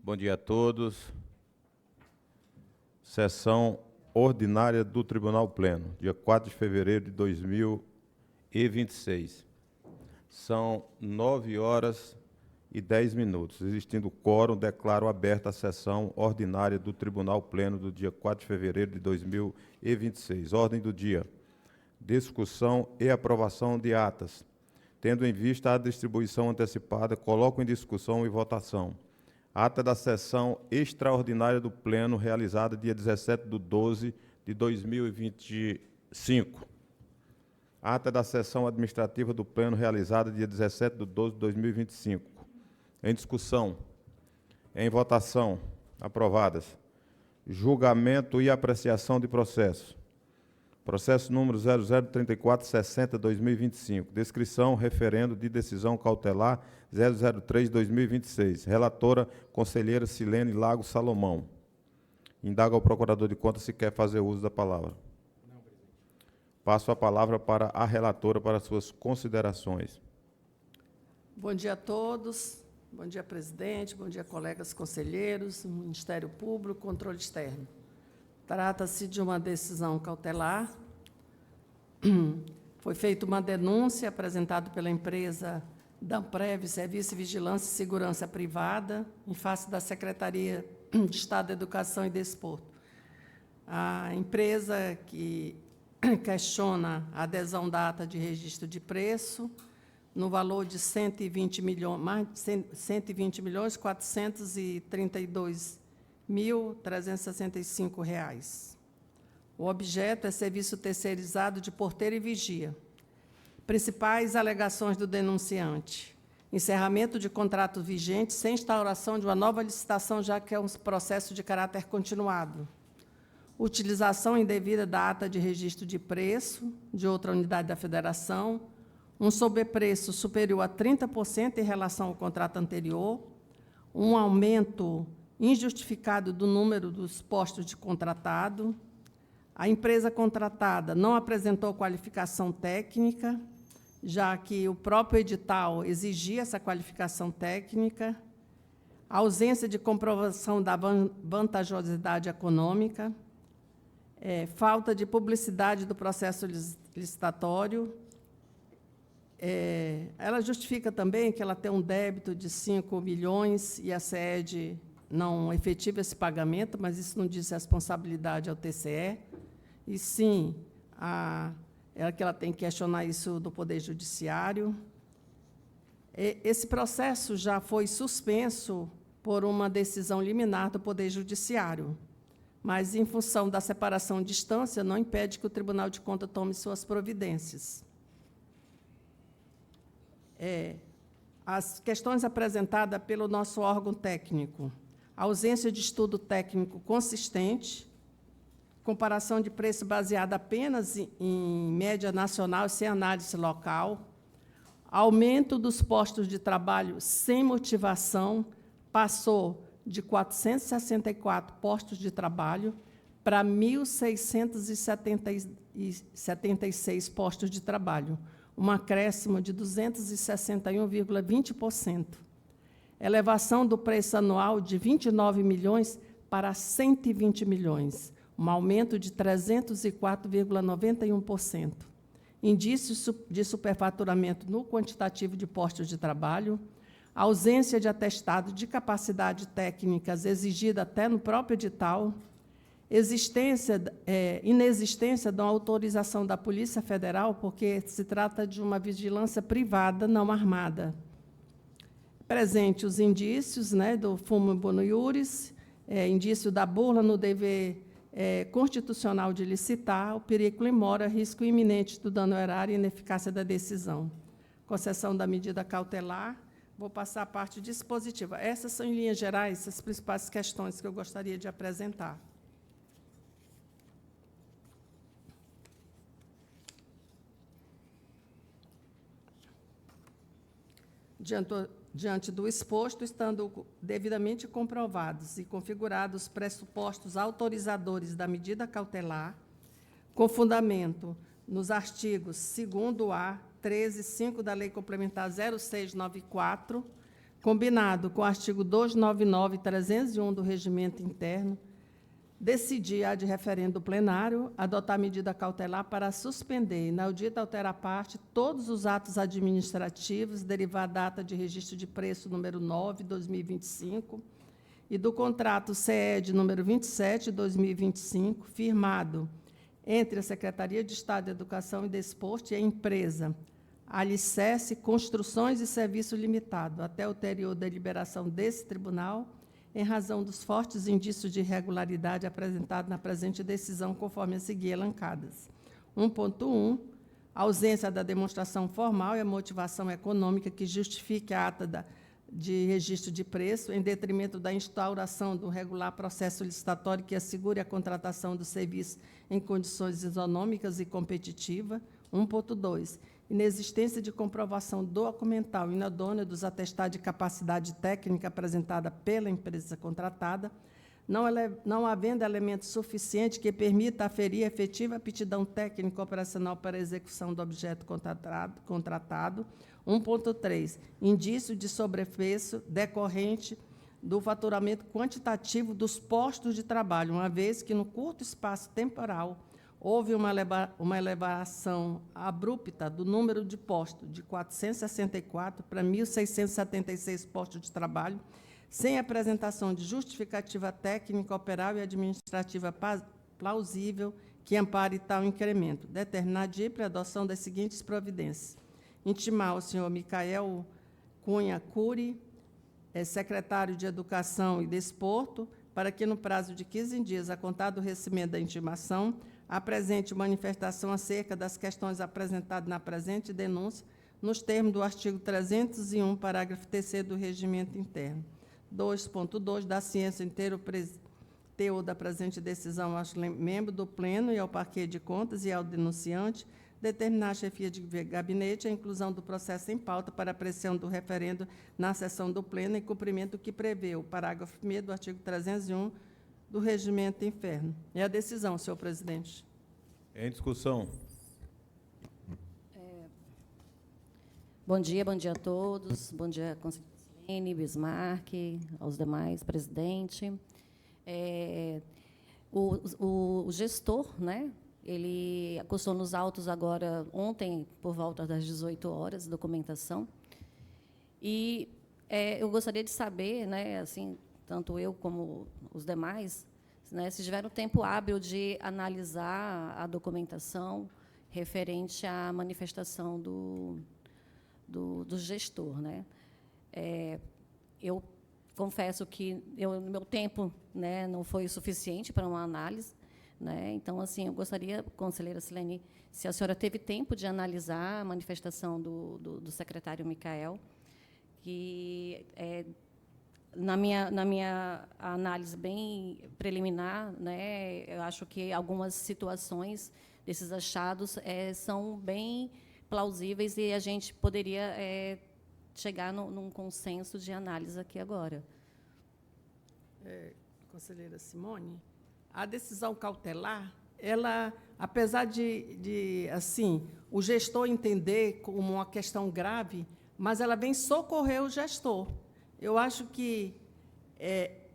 Bom dia a todos. Sessão ordinária do Tribunal Pleno, dia 4 de fevereiro de 2026. São 9h10. Existindo quórum, declaro aberta a sessão ordinária do Tribunal Pleno do dia 4 de fevereiro de 2026. Ordem do dia: discussão e aprovação de atas. Tendo em vista a distribuição antecipada, coloco em discussão e votação ata da sessão extraordinária do Pleno, realizada dia 17/12/2025. Ata da sessão administrativa do Pleno, realizada dia 17/12/2025. Em discussão. Em votação. Aprovadas. Julgamento e apreciação de processo. Processo número 003460/2025. Descrição, referendo de decisão cautelar 003/2026. Relatora, conselheira Silene Lago Salomão. Indaga ao procurador de contas se quer fazer uso da palavra. Não, presidente. Passo a palavra para a relatora para suas considerações. Bom dia a todos. Bom dia, presidente. Bom dia, colegas conselheiros, Ministério Público, controle externo. Trata-se de uma decisão cautelar. Foi feita uma denúncia apresentada pela empresa Damprev, Serviço de Vigilância e Segurança Privada, em face da Secretaria de Estado da Educação e Desporto. A empresa que questiona a adesão da ata de registro de preço no valor de 120 milhões, mais de 120 milhões 432.365 reais. O objeto é serviço terceirizado de porteiro e vigia. Principais alegações do denunciante: encerramento de contrato vigente sem instauração de uma nova licitação, já que é um processo de caráter continuado. Utilização indevida da ata de registro de preço de outra unidade da federação, um sobrepreço superior a 30% em relação ao contrato anterior, um aumento injustificado do número dos postos de contratado. A empresa contratada não apresentou qualificação técnica, já que o próprio edital exigia essa qualificação técnica, a ausência de comprovação da vantajosidade econômica, falta de publicidade do processo licitatório. Ela justifica também que ela tem um débito de 5 milhões e a SED não efetiva esse pagamento, mas isso não diz responsabilidade ao TCE, e sim que ela tem que questionar isso do Poder Judiciário. Esse processo já foi suspenso por uma decisão liminar do Poder Judiciário, mas, em função da separação de instância, não impede que o Tribunal de Contas tome suas providências. As questões apresentadas pelo nosso órgão técnico: ausência de estudo técnico consistente, comparação de preço baseada apenas em média nacional, sem análise local, aumento dos postos de trabalho sem motivação, passou de 464 postos de trabalho para 1.676 postos de trabalho, um acréscimo de 261,20%. Elevação do preço anual de 29 milhões para 120 milhões, um aumento de 304,91%. Indícios de superfaturamento no quantitativo de postos de trabalho, ausência de atestado de capacidade técnicas exigida até no próprio edital, inexistência de uma autorização da Polícia Federal, porque se trata de uma vigilância privada não armada. Presente os indícios, do fumo bono iuris, indício da burla no dever constitucional de licitar, o perigo mora, risco iminente do dano erário e ineficácia da decisão. Concessão da medida cautelar. Vou passar a parte dispositiva. Essas são, em linhas gerais, as principais questões que eu gostaria de apresentar. Diante do exposto, estando devidamente comprovados e configurados os pressupostos autorizadores da medida cautelar, com fundamento nos artigos 2º-A, 13 e 5 da Lei Complementar 0694, combinado com o artigo 299 e 301 do Regimento Interno, decidir, ad referendo plenário, adotar medida cautelar para suspender, inaudita altera parte, todos os atos administrativos derivados da ata de registro de preço número 9, 2025, e do contrato CED número 27, 2025, firmado entre a Secretaria de Estado de Educação e Desporto e a empresa Alicerce Construções e Serviços Limitado, até ulterior deliberação desse tribunal, em razão dos fortes indícios de irregularidade apresentados na presente decisão, conforme a seguir elencadas. 1.1. Ausência da demonstração formal e a motivação econômica que justifique a ata de registro de preço, em detrimento da instauração do regular processo licitatório que assegure a contratação do serviço em condições isonômicas e competitivas. 1.2. Inexistência de comprovação documental inadônea dos atestados de capacidade técnica apresentada pela empresa contratada, não havendo elemento suficiente que permita aferir a efetiva aptidão técnica operacional para a execução do objeto contratado. 1.3. Indício de sobrepreço decorrente do faturamento quantitativo dos postos de trabalho, uma vez que, no curto espaço temporal, houve uma elevação abrupta do número de postos, de 464 para 1.676 postos de trabalho, sem apresentação de justificativa técnica, operável e administrativa plausível que ampare tal incremento. Determinar de para a adoção das seguintes providências. Intimar o senhor Micael Cunha Cury, secretário de Educação e Desporto, para que, no prazo de 15 dias, a contar do recebimento da intimação, apresente manifestação acerca das questões apresentadas na presente denúncia, nos termos do artigo 301, parágrafo 3º do Regimento Interno. 2.2. Da ciência inteira o teor da presente decisão aos membros do Pleno e ao Parquet de Contas e ao denunciante, determinar a chefia de gabinete a inclusão do processo em pauta para apreciação do referendo na sessão do Pleno, em cumprimento do que prevê o parágrafo 1º do artigo 301 do Regimento Interno. É a decisão, senhor presidente. Em discussão. Bom dia a todos. Bom dia, conselheira Silene, Bismarck, aos demais, presidente. O gestor, né, ele acostou nos autos agora, ontem, por volta das 18 horas, documentação. E eu gostaria de saber, né, assim, tanto eu como os demais, né, se tiveram tempo hábil de analisar a documentação referente à manifestação do gestor. Né? Eu confesso que meu tempo, né, não foi suficiente para uma análise. Né? Então, assim, eu gostaria, conselheira Silene, se a senhora teve tempo de analisar a manifestação do secretário Micael, que na minha análise bem preliminar, né, eu acho que algumas situações desses achados são bem plausíveis e a gente poderia chegar num consenso de análise aqui agora. Conselheira Simone, a decisão cautelar, ela, apesar de assim, o gestor entender como uma questão grave, mas ela vem socorrer o gestor. Eu acho que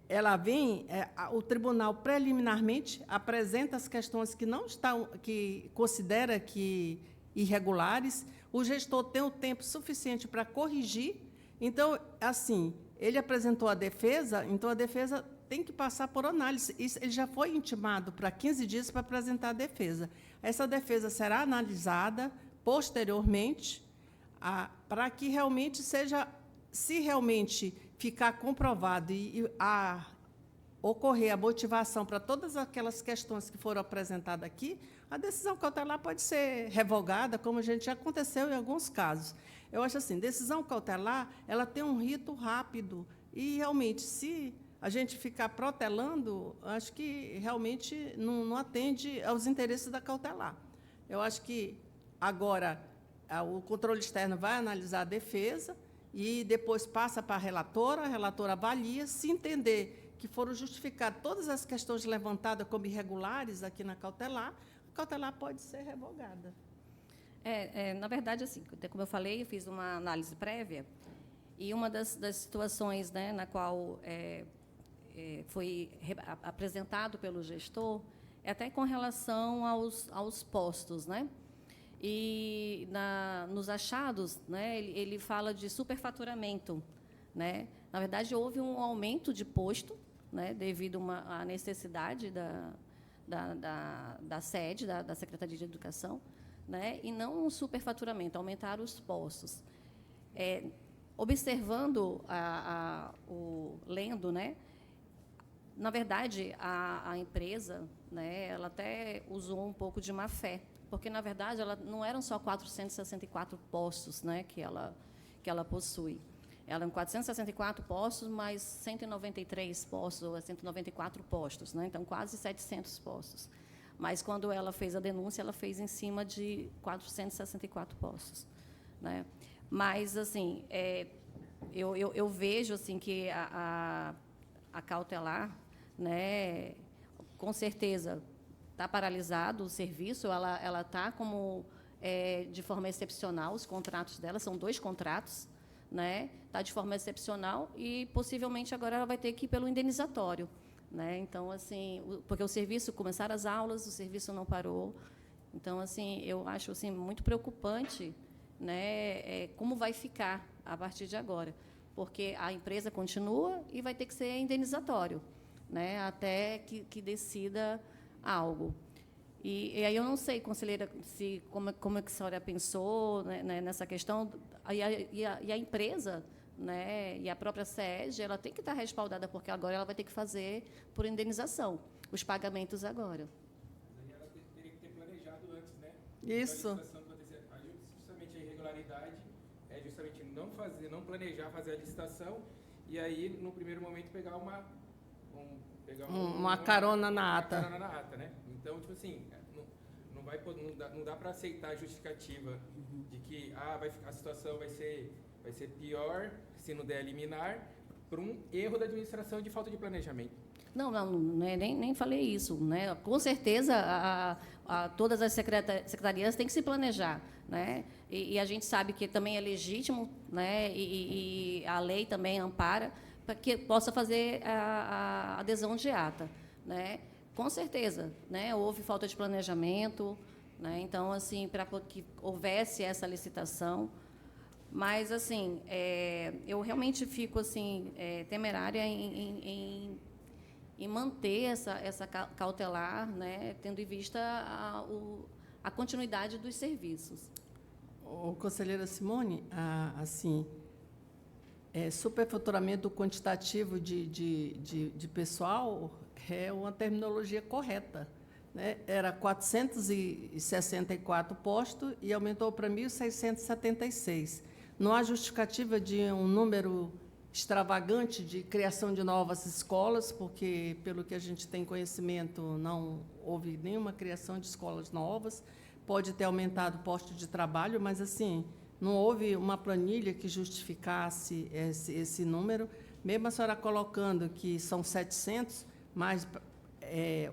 ela vem, o tribunal preliminarmente apresenta as questões que não estão, que considera que irregulares, o gestor tem o tempo suficiente para corrigir. Então, assim, ele apresentou a defesa, então a defesa tem que passar por análise. Ele já foi intimado para 15 dias para apresentar a defesa. Essa defesa será analisada posteriormente, para que realmente seja, se realmente ficar comprovado e ocorrer a motivação para todas aquelas questões que foram apresentadas aqui, a decisão cautelar pode ser revogada, como a gente já aconteceu em alguns casos. Eu acho assim, decisão cautelar, ela tem um rito rápido e, realmente, se a gente ficar protelando, acho que realmente não atende aos interesses da cautelar. Eu acho que, agora, o controle externo vai analisar a defesa e depois passa para a relatora avalia, se entender que foram justificadas todas as questões levantadas como irregulares aqui na cautelar, a cautelar pode ser revogada. Na verdade, assim, como eu falei, eu fiz uma análise prévia E uma das situações, né, na qual foi apresentado pelo gestor é até com relação aos postos, né? E nos achados, né, ele fala de superfaturamento, né? Na verdade, houve um aumento de posto, né, devido à necessidade da sede, da Secretaria de Educação, né, e não um superfaturamento, aumentar os postos. Observando, lendo, né, na verdade, a empresa, né, ela até usou um pouco de má fé, porque, na verdade, não eram só 464 postos, né, que ela possui. Eram 464 postos, mais 193 postos, ou 194 postos, né? Então, quase 700 postos. Mas, quando ela fez a denúncia, ela fez em cima de 464 postos, né? Mas, assim, eu vejo assim, que a cautelar, né, com certeza, está paralisado o serviço, ela está como, de forma excepcional, os contratos dela, são 2 contratos, né? Está de forma excepcional e, possivelmente, agora ela vai ter que ir pelo indenizatório, né? Então, assim, porque o serviço, começaram as aulas, o serviço não parou. Então, assim, eu acho assim, muito preocupante, né, como vai ficar a partir de agora, porque a empresa continua e vai ter que ser indenizatório, né, até que decida algo. E aí eu não sei, conselheira, como é que a senhora pensou, né, nessa questão, e a empresa, né, e a própria SEG, ela tem que estar respaldada, porque agora ela vai ter que fazer por indenização os pagamentos agora. Aí ela teria que ter planejado antes, né? Isso. Justamente a irregularidade é justamente não planejar fazer a licitação e aí, no primeiro momento, pegar uma carona na ata. Uma carona na ata, né? Então, tipo assim, não dá para aceitar a justificativa de que a situação vai ser pior se não der liminar por um erro da administração de falta de planejamento. Não, né, nem falei isso, né? Com certeza, todas as secretarias têm que se planejar, né? E a gente sabe que também é legítimo, né? E a lei também ampara para que possa fazer a adesão de ata, né? Com certeza, né? Houve falta de planejamento, né? Então, assim, para que houvesse essa licitação, mas, assim, eu realmente fico assim temerária em manter essa cautelar, né, tendo em vista a continuidade dos serviços. Conselheira Simone, assim, superfaturamento quantitativo de pessoal é uma terminologia correta, né? Era 464 postos e aumentou para 1.676. Não há justificativa de um número extravagante de criação de novas escolas, porque, pelo que a gente tem conhecimento, não houve nenhuma criação de escolas novas. Pode ter aumentado o posto de trabalho, mas, assim, não houve uma planilha que justificasse esse número. Mesmo a senhora colocando que são 700, mas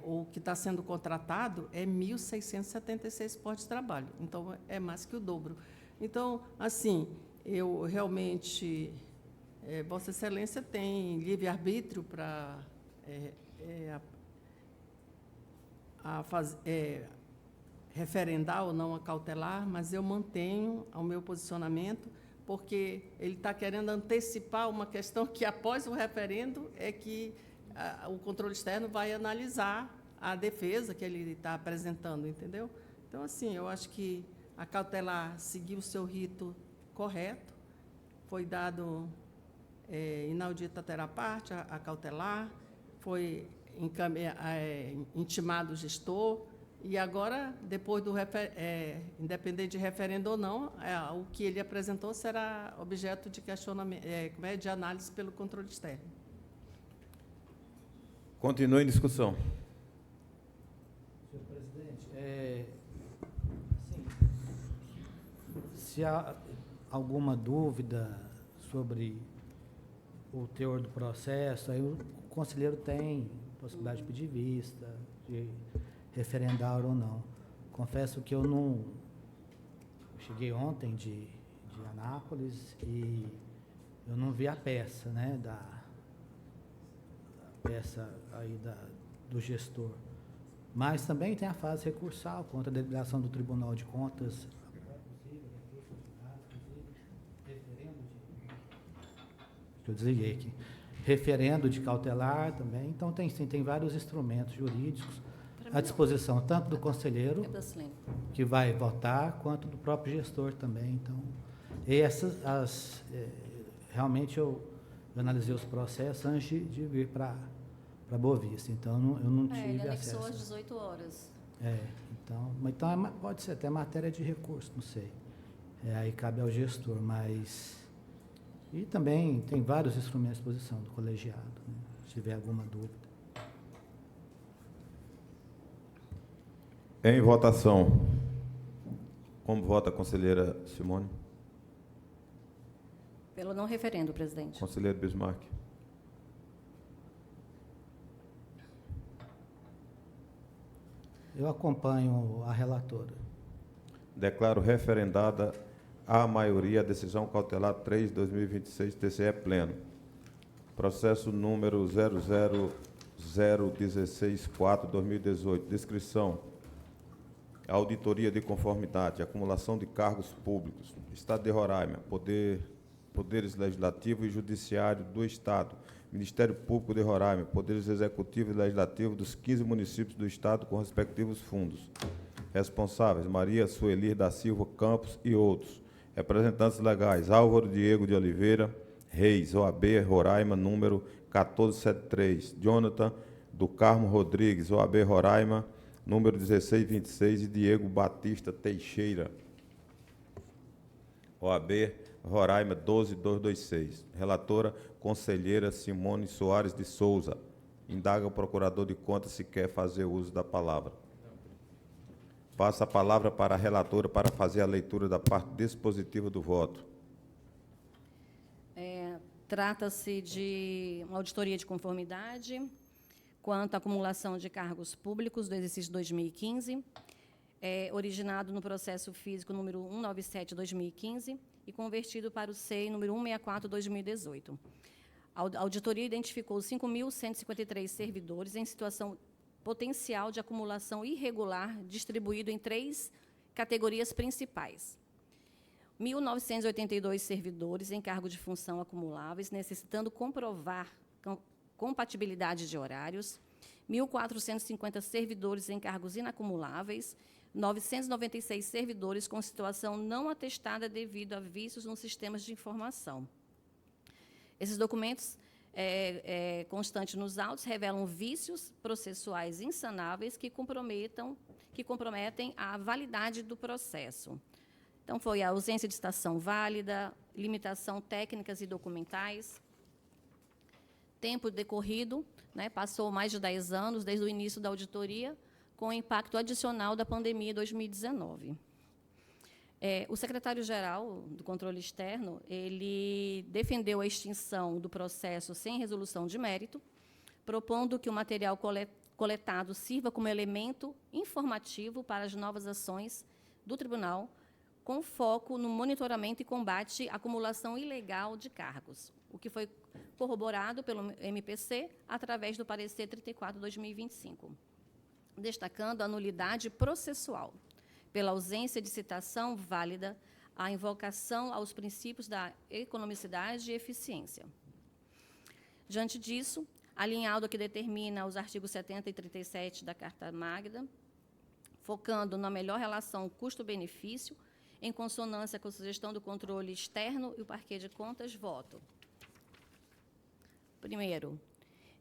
o que está sendo contratado é 1.676 postos de trabalho. Então, é mais que o dobro. Então, assim, eu realmente... Vossa Excelência tem livre-arbítrio para referendar ou não a cautelar, mas eu mantenho o meu posicionamento, porque ele está querendo antecipar uma questão que, após o referendo, é que o controle externo vai analisar a defesa que ele está apresentando, entendeu? Então, assim, eu acho que a cautelar seguiu o seu rito correto, foi dado inaudita terá parte, a cautelar, foi intimado o gestor, e agora, depois do independente de referendo ou não, o que ele apresentou será objeto de questionamento, de análise pelo controle externo. Continue em discussão. Senhor presidente, se há alguma dúvida sobre o teor do processo, aí o conselheiro tem possibilidade de pedir vista, de referendar ou não. Confesso que eu cheguei ontem de Anápolis e eu não vi a peça, né, da peça aí do gestor. Mas também tem a fase recursal contra a deliberação do Tribunal de Contas. Eu desliguei aqui. Referendo de cautelar também. Então, tem vários instrumentos jurídicos à disposição, tanto do conselheiro, É da Silene. que vai votar, quanto do próprio gestor também. Então, realmente eu analisei os processos antes de vir para Boa Vista. Então, eu não Ele tive anexou acesso. às 18 horas. Então pode ser até matéria de recurso, não sei. Aí cabe ao gestor, mas... E também tem vários instrumentos à disposição do colegiado, né, se tiver alguma dúvida. Em votação. Como vota a conselheira Simone? Pelo não referendo, presidente. Conselheiro Bismarck? Eu acompanho a relatora. Declaro referendada a maioria a decisão cautelar 3/2026, TCE pleno. Processo número 000164/2018. Descrição. Auditoria de conformidade, acumulação de cargos públicos. Estado de Roraima, poderes legislativo e judiciário do Estado. Ministério Público de Roraima, poderes executivo e legislativo dos 15 municípios do Estado com respectivos fundos. Responsáveis, Maria Suelir da Silva Campos e outros. Representantes legais, Álvaro Diego de Oliveira Reis, OAB Roraima, número 1473. Jonathan do Carmo Rodrigues, OAB Roraima, número 1626. E Diego Batista Teixeira, OAB Roraima, 12226. Relatora, conselheira Simone Soares de Souza. Indaga o procurador de contas se quer fazer uso da palavra. Passa a palavra para a relatora para fazer a leitura da parte dispositiva do voto. Trata-se de uma auditoria de conformidade quanto à acumulação de cargos públicos do exercício 2015, originado no processo físico número 197/2015 e convertido para o SEI número 164/2018. A auditoria identificou 5.153 servidores em situação potencial de acumulação irregular, distribuído em 3 categorias principais. 1.982 servidores em cargo de função acumuláveis, necessitando comprovar compatibilidade de horários, 1.450 servidores em cargos inacumuláveis, 996 servidores com situação não atestada devido a vícios nos sistemas de informação. Esses documentos constantes nos autos revelam vícios processuais insanáveis que comprometem a validade do processo. Então, foi a ausência de citação válida, limitação técnicas e documentais, tempo decorrido, né, passou mais de 10 anos desde o início da auditoria, com o impacto adicional da pandemia em 2019. O secretário-geral do Controle Externo, ele defendeu a extinção do processo sem resolução de mérito, propondo que o material coletado sirva como elemento informativo para as novas ações do tribunal, com foco no monitoramento e combate à acumulação ilegal de cargos, o que foi corroborado pelo MPC através do parecer 34/2025, destacando a nulidade processual, pela ausência de citação válida, a invocação aos princípios da economicidade e eficiência. Diante disso, alinhado ao que determina os artigos 70 e 37 da Carta Magna, focando na melhor relação custo-benefício, em consonância com a sugestão do controle externo e o parquê de contas, voto. Primeiro,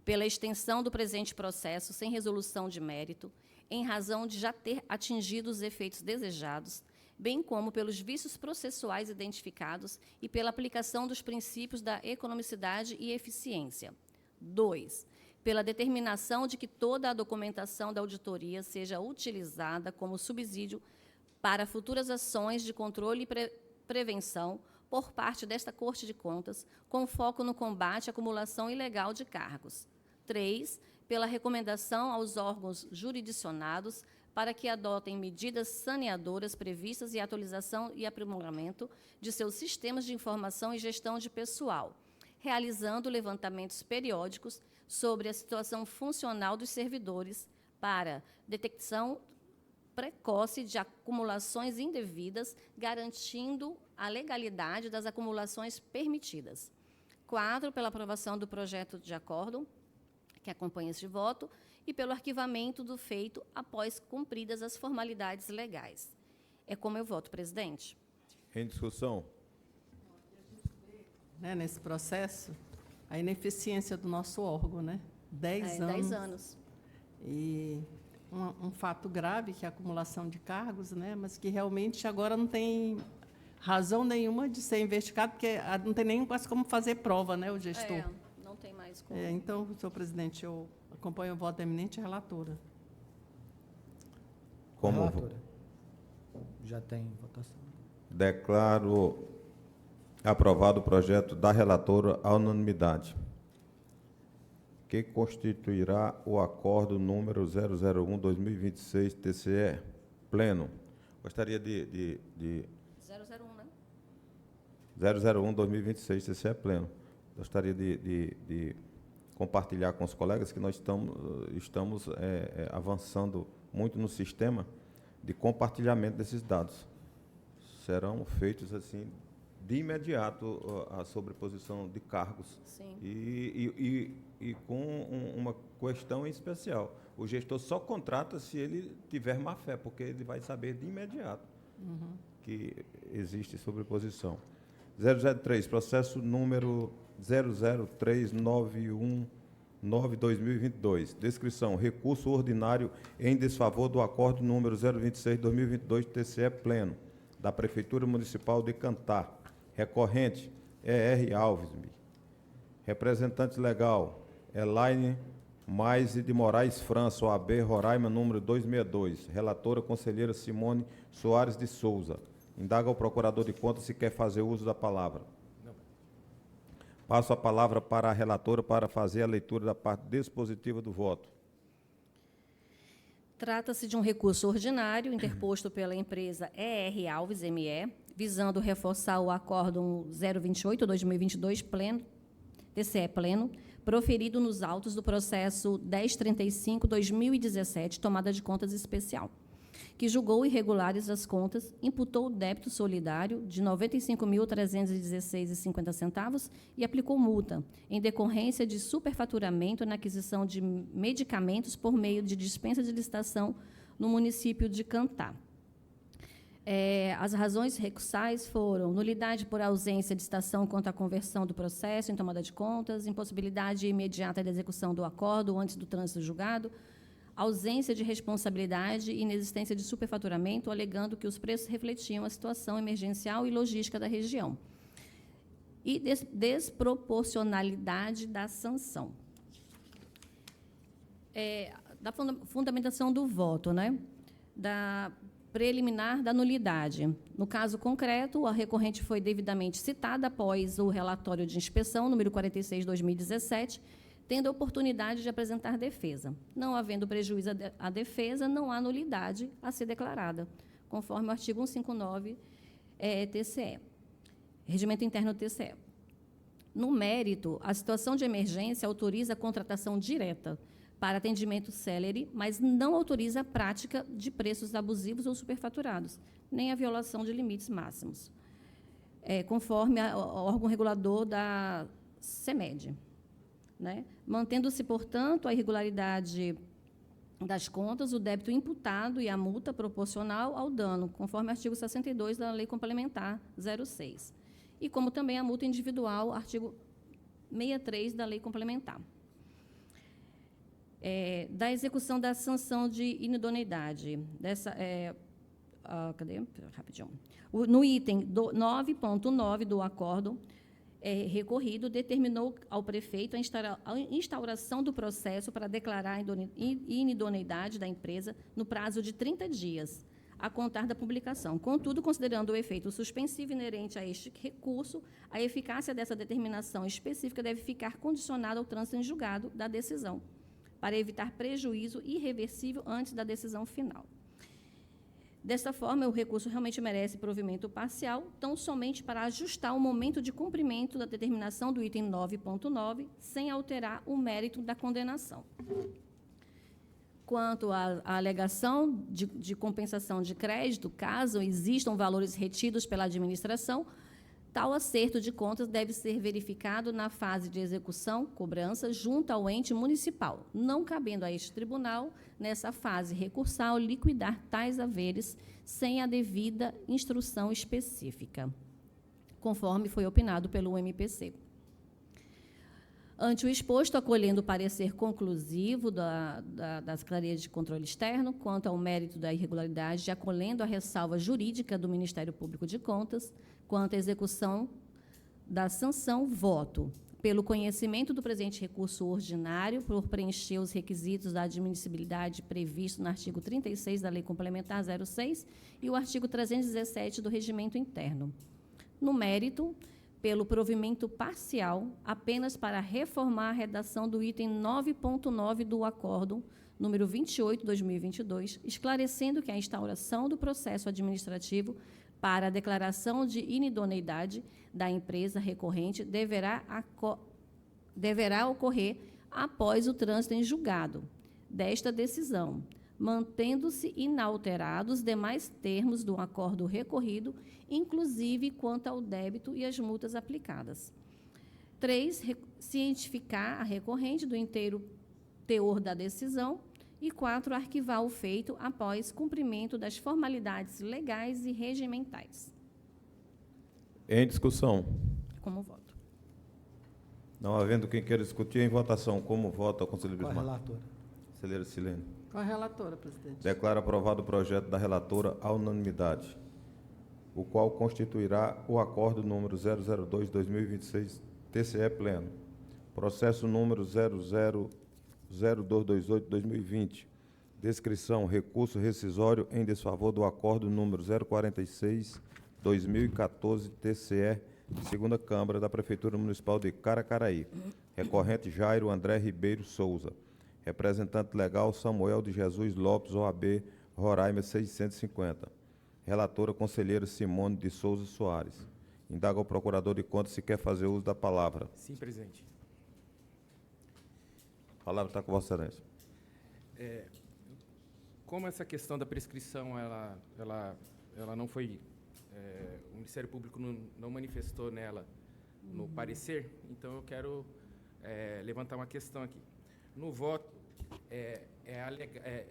pela extensão do presente processo sem resolução de mérito, em razão de já ter atingido os efeitos desejados, bem como pelos vícios processuais identificados e pela aplicação dos princípios da economicidade e eficiência. 2, pela determinação de que toda a documentação da auditoria seja utilizada como subsídio para futuras ações de controle e prevenção por parte desta Corte de Contas, com foco no combate à acumulação ilegal de cargos. 3, pela recomendação aos órgãos jurisdicionados para que adotem medidas saneadoras previstas e atualização e aprimoramento de seus sistemas de informação e gestão de pessoal, realizando levantamentos periódicos sobre a situação funcional dos servidores para detecção precoce de acumulações indevidas, garantindo a legalidade das acumulações permitidas. 4, pela aprovação do projeto de acórdão, que acompanha este voto, e pelo arquivamento do feito após cumpridas as formalidades legais. É como eu voto, presidente. Em discussão? Né, nesse processo, a ineficiência do nosso órgão, né? 10 anos. 10 anos. E um fato grave, que é a acumulação de cargos, né? Mas que realmente agora não tem razão nenhuma de ser investigado, porque não tem nem quase como fazer prova, né, o gestor. Não tem mais como. Então, senhor presidente, eu acompanho o voto da eminente relatora. Como Relatora. Já tem votação. declaro aprovado o projeto da relatora à unanimidade, que constituirá o acordo número 001/2026 TCE pleno. Gostaria de 001, né? 001/2026 TCE pleno. Gostaria de compartilhar com os colegas que nós estamos avançando muito no sistema de compartilhamento desses dados. Serão feitos assim de imediato a sobreposição de cargos. Sim. E com uma questão em especial. O gestor só contrata se ele tiver má fé, porque ele vai saber de imediato que existe sobreposição. 003, processo número 00391/2022. Descrição: recurso ordinário em desfavor do acordo número 026/2022 TCE pleno da Prefeitura Municipal de Cantar. Recorrente: E.R. Alves. Representante legal: Elaine Mais de Moraes França, OAB Roraima, número 262. Relatora: conselheira Simone Soares de Souza. Indaga o procurador de contas se quer fazer uso da palavra. Não. Passo a palavra para a relatora para fazer a leitura da parte dispositiva do voto. Trata-se de um recurso ordinário interposto pela empresa E.R. Alves ME, visando reforçar o acórdão 028/2022 pleno, TCE pleno, proferido nos autos do processo 1035/2017, tomada de contas especial, que julgou irregulares as contas, imputou o débito solidário de R$ 95.316,50 e aplicou multa, em decorrência de superfaturamento na aquisição de medicamentos por meio de dispensa de licitação no município de Cantar. As razões recursais foram nulidade por ausência de citação quanto à conversão do processo em tomada de contas, impossibilidade imediata da execução do acordo antes do trânsito julgado, ausência de responsabilidade e inexistência de superfaturamento, alegando que os preços refletiam a situação emergencial e logística da região. E desproporcionalidade da sanção. Da fundamentação do voto, né? Da preliminar da nulidade. No caso concreto, a recorrente foi devidamente citada após o relatório de inspeção, número 46/2017, tendo a oportunidade de apresentar defesa. Não havendo prejuízo à defesa, não há nulidade a ser declarada, conforme o artigo 159 TCE, Regimento Interno do TCE. No mérito, a situação de emergência autoriza a contratação direta para atendimento célere, mas não autoriza a prática de preços abusivos ou superfaturados, nem a violação de limites máximos, conforme o órgão regulador da CEMED. Né? Mantendo-se, portanto, a irregularidade das contas, o débito imputado e a multa proporcional ao dano, conforme o artigo 62 da Lei Complementar 06. E como também a multa individual, artigo 63 da Lei Complementar. Da execução da sanção de inidoneidade. Cadê? Rapidinho. No item 9.9 do acórdão, recorrido determinou ao prefeito a instauração do processo para declarar a inidoneidade da empresa no prazo de 30 dias, a contar da publicação. Contudo, considerando o efeito suspensivo inerente a este recurso, a eficácia dessa determinação específica deve ficar condicionada ao trânsito em julgado da decisão, para evitar prejuízo irreversível antes da decisão final. Desta forma, o recurso realmente merece provimento parcial, tão somente para ajustar o momento de cumprimento da determinação do item 9.9, sem alterar o mérito da condenação. Quanto à alegação de compensação de crédito, caso existam valores retidos pela administração, tal acerto de contas deve ser verificado na fase de execução, cobrança, junto ao ente municipal, não cabendo a este tribunal, nessa fase recursal, liquidar tais haveres sem a devida instrução específica, conforme foi opinado pelo MPC. Ante o exposto, acolhendo o parecer conclusivo da Secretaria de Controle Externo, quanto ao mérito da irregularidade, acolhendo a ressalva jurídica do Ministério Público de Contas, quanto à execução da sanção, voto pelo conhecimento do presente recurso ordinário, por preencher os requisitos da admissibilidade previsto no artigo 36 da Lei Complementar 06 e o artigo 317 do Regimento Interno. No mérito, pelo provimento parcial, apenas para reformar a redação do item 9.9 do Acórdão número 28/2022, esclarecendo que a instauração do processo administrativo para a declaração de inidoneidade da empresa recorrente deverá ocorrer após o trânsito em julgado desta decisão, mantendo-se inalterados os demais termos do acordo recorrido, inclusive quanto ao débito e as multas aplicadas. 3, cientificar a recorrente do inteiro teor da decisão. E 4, arquivar o feito após cumprimento das formalidades legais e regimentais. Em discussão. Como voto. Não havendo quem queira discutir, em votação. Como vota o conselheiro Com a Bismarck? relatora. Conselheira Silene. Com a relatora, presidente. Declaro aprovado o projeto da relatora à unanimidade, o qual constituirá o acordo número 002/2026, TCE Pleno. Processo número 0228/2020. Descrição, recurso rescisório em desfavor do acordo número 046/2014, TCE, segunda Câmara da Prefeitura Municipal de Caracaraí. Recorrente Jairo André Ribeiro Souza. Representante legal Samuel de Jesus Lopes, OAB, Roraima 650. Relatora conselheira Simone de Souza Soares. Indaga ao procurador de contas se quer fazer uso da palavra. Sim, presidente. A palavra está com Vossa Excelência. Como essa questão da prescrição, ela não foi, o Ministério Público não manifestou nela no parecer, então eu quero levantar uma questão aqui. No voto, é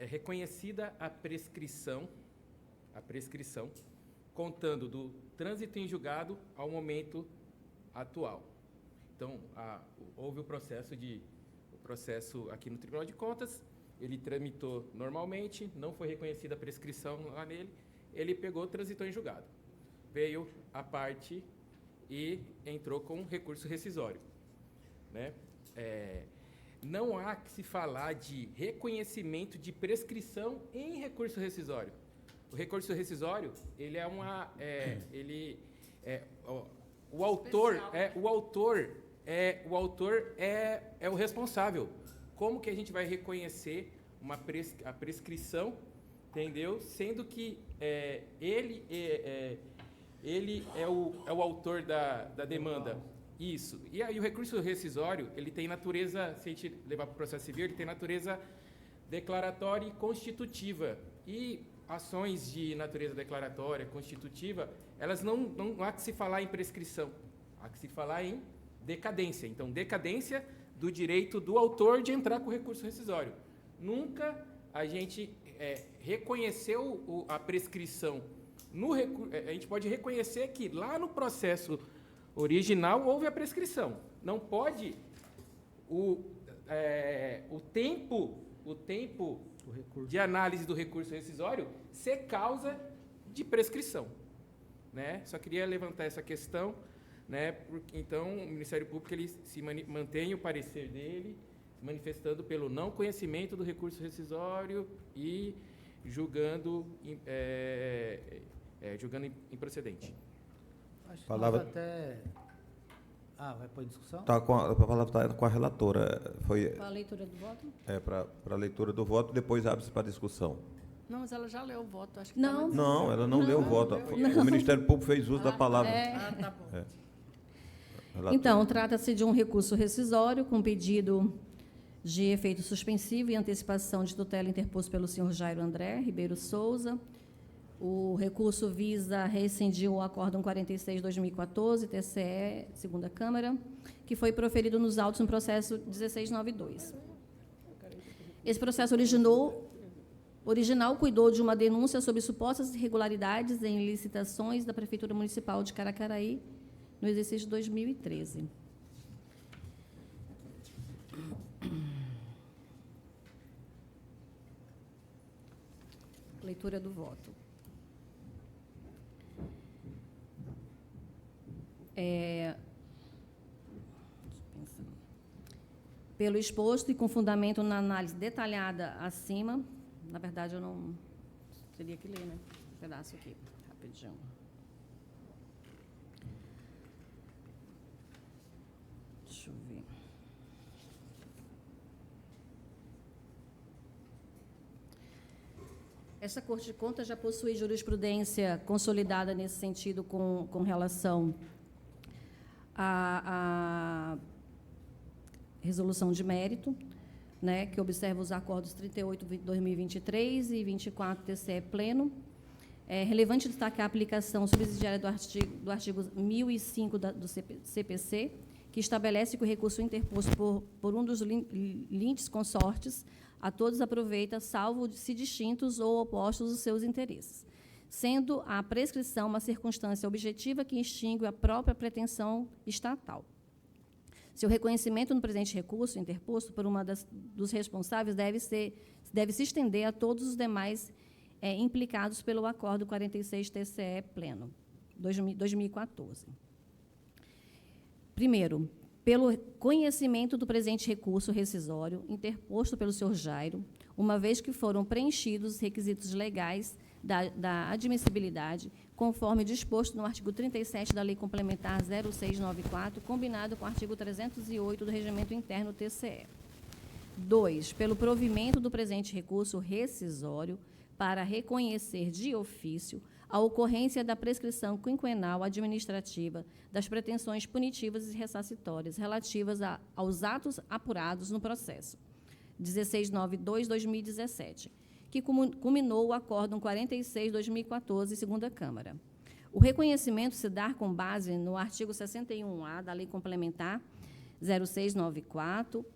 reconhecida a prescrição, contando do trânsito em julgado ao momento atual. Então, houve o processo aqui no Tribunal de Contas, ele tramitou normalmente, não foi reconhecida a prescrição lá nele, ele pegou, transitou em julgado. Veio a parte e entrou com recurso rescisório, né? Não há que se falar de reconhecimento de prescrição em recurso rescisório. O recurso rescisório, ele é o autor é o responsável. Como que a gente vai reconhecer a prescrição, entendeu? Sendo que ele é o autor da demanda. Isso. E aí o recurso rescisório, ele tem natureza, se a gente levar para o processo civil, ele tem natureza declaratória e constitutiva. E ações de natureza declaratória, constitutiva, elas não há que se falar em prescrição, há que se falar em decadência. Então, decadência do direito do autor de entrar com o recurso rescisório. Nunca a gente reconheceu a prescrição. A gente pode reconhecer que lá no processo original houve a prescrição. Não pode o tempo de análise do recurso rescisório ser causa de prescrição, né? Só queria levantar essa questão, né? Então, o Ministério Público ele mantém o parecer dele, manifestando pelo não conhecimento do recurso rescisório e julgando improcedente. Acho que Palavra- nós até... vai pôr em discussão? A palavra está com a relatora. Foi Com a leitura do voto? para a leitura do voto, depois abre-se para discussão. Não, mas ela já leu o voto. Acho que Não. tava- Não, ela não leu o voto. O Ministério Público fez uso da palavra. Ah, tá bom. Relator. Então, trata-se de um recurso rescisório com pedido de efeito suspensivo e antecipação de tutela interposto pelo senhor Jairo André Ribeiro Souza. O recurso visa rescindir o Acórdão 46/2014, TCE, segunda Câmara, que foi proferido nos autos no processo 1692. Esse processo original cuidou de uma denúncia sobre supostas irregularidades em licitações da Prefeitura Municipal de Caracaraí no exercício de 2013. Leitura do voto. Pelo exposto e com fundamento na análise detalhada acima, na verdade, eu não teria que ler, né? Um pedaço aqui, rapidinho. Deixa eu ver. Essa Corte de Contas já possui jurisprudência consolidada nesse sentido com relação à resolução de mérito, né, que observa os acordos 38/2023 e 24 TCE pleno. É relevante destacar a aplicação subsidiária do artigo 1005 do CPC, que estabelece que o recurso interposto por um dos lintes consortes a todos aproveita, salvo se distintos ou opostos os seus interesses, sendo a prescrição uma circunstância objetiva que extingue a própria pretensão estatal. Seu reconhecimento no presente recurso interposto por uma dos responsáveis deve se estender a todos os demais implicados pelo Acordo 46 TCE pleno, 2014. Primeiro, pelo conhecimento do presente recurso rescisório interposto pelo senhor Jairo, uma vez que foram preenchidos os requisitos legais da admissibilidade, conforme disposto no artigo 37 da Lei Complementar 0694, combinado com o artigo 308 do Regimento Interno TCE. 2. Pelo provimento do presente recurso rescisório para reconhecer de ofício a ocorrência da prescrição quinquenal administrativa das pretensões punitivas e ressarcitórias relativas aos atos apurados no processo 1692/2017, que culminou o Acórdão 46/2014, segunda Câmara. O reconhecimento se dá com base no artigo 61A da Lei Complementar 0694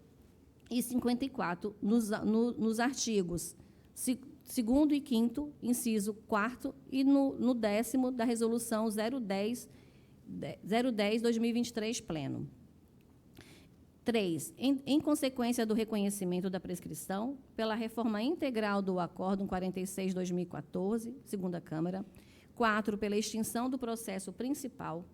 e 54, nos artigos 2º e 5º, inciso 4º, e no 10º da Resolução 010/2023, pleno. 3. Em consequência do reconhecimento da prescrição, pela reforma integral do Acórdão 46/2014, segunda Câmara. 4. Pela extinção do processo principal,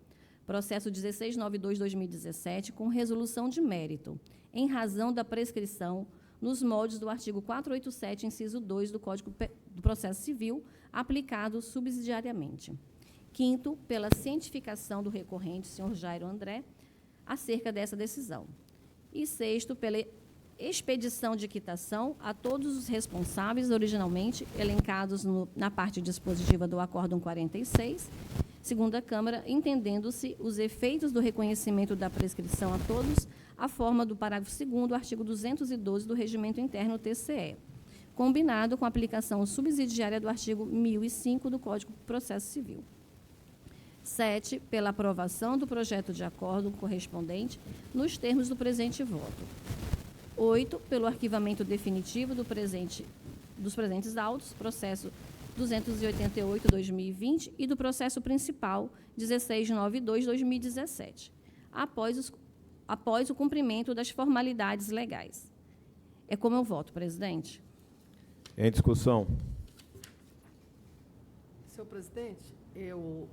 processo 1692/2017, com resolução de mérito, em razão da prescrição, nos moldes do artigo 487, inciso 2 do Código do Processo Civil, aplicado subsidiariamente. 5º, pela cientificação do recorrente, senhor Jairo André, acerca dessa decisão. E 6º, pela expedição de quitação a todos os responsáveis originalmente elencados na parte dispositiva do Acórdão 46, segunda Câmara, entendendo-se os efeitos do reconhecimento da prescrição a todos, a forma do parágrafo 2º do artigo 212 do Regimento Interno TCE, combinado com a aplicação subsidiária do artigo 1005 do Código do Processo Civil. 7, pela aprovação do projeto de acordo correspondente nos termos do presente voto. 8, pelo arquivamento definitivo dos presentes autos, processo 288/2020 e do processo principal 1692/2017, após o cumprimento das formalidades legais. É como eu voto, presidente. Em discussão. Senhor presidente, eu